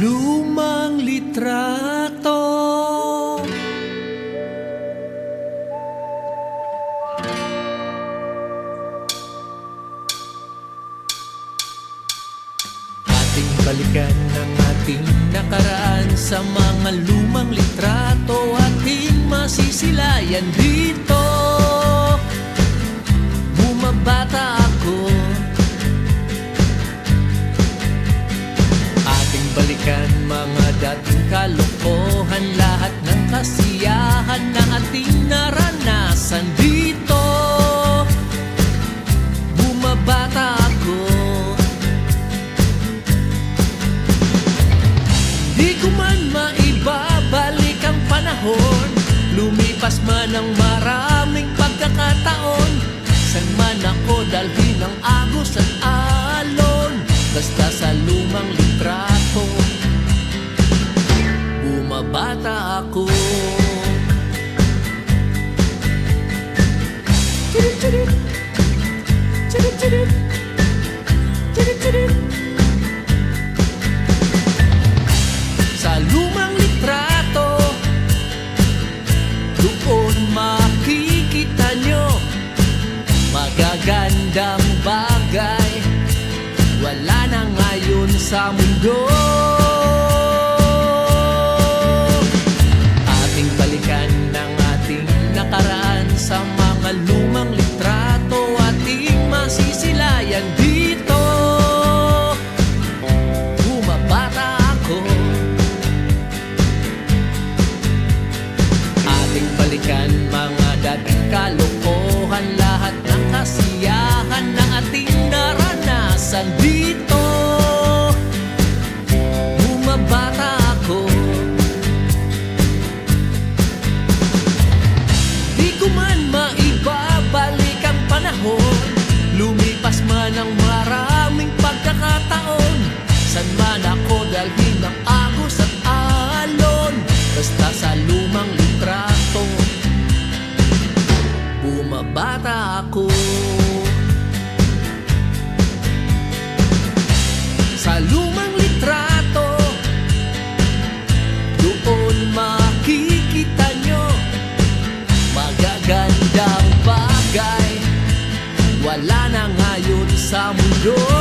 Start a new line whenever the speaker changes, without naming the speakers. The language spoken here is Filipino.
Lumang litrato. Ating balikan ang ating nakaraan sa mga lumang litrato. Ating masisilayan dito. Bumabata ako. Ating balikan mga dating kalokohan, lahat ng kasiyahan na ating naranasan dito. Bumabata ako. Di ko man maibabalik ang panahon, lumipas man ang maraming pagkakataon. San man ako dalhin ang agos at alon, basta sa lumang litrato bumabata ako. Chirit-chirit, chirit-chirit, chirit-chirit. Sa lumang litrato, doon makikita nyo magagandang bagay, wala na ngayon sa mundo. Ating balikan ang ating nakaraan sa mga lumang litrato. Ating masisilayan dito. Bumabata ako. Ating balikan mga dating kalokohan, lahat ng kasiyahan na ating naranasan dito. Bumabata ako. Di ko man maibabalik ang panahon, lumipas man ang maraming pagkakataon. San man ako dalhin ng agos at alon, basta sa lumang litrato bumabata ako. Sa lumang litrato, doon makikita nyo magagandang bagay, wala na ngayon sa mundo.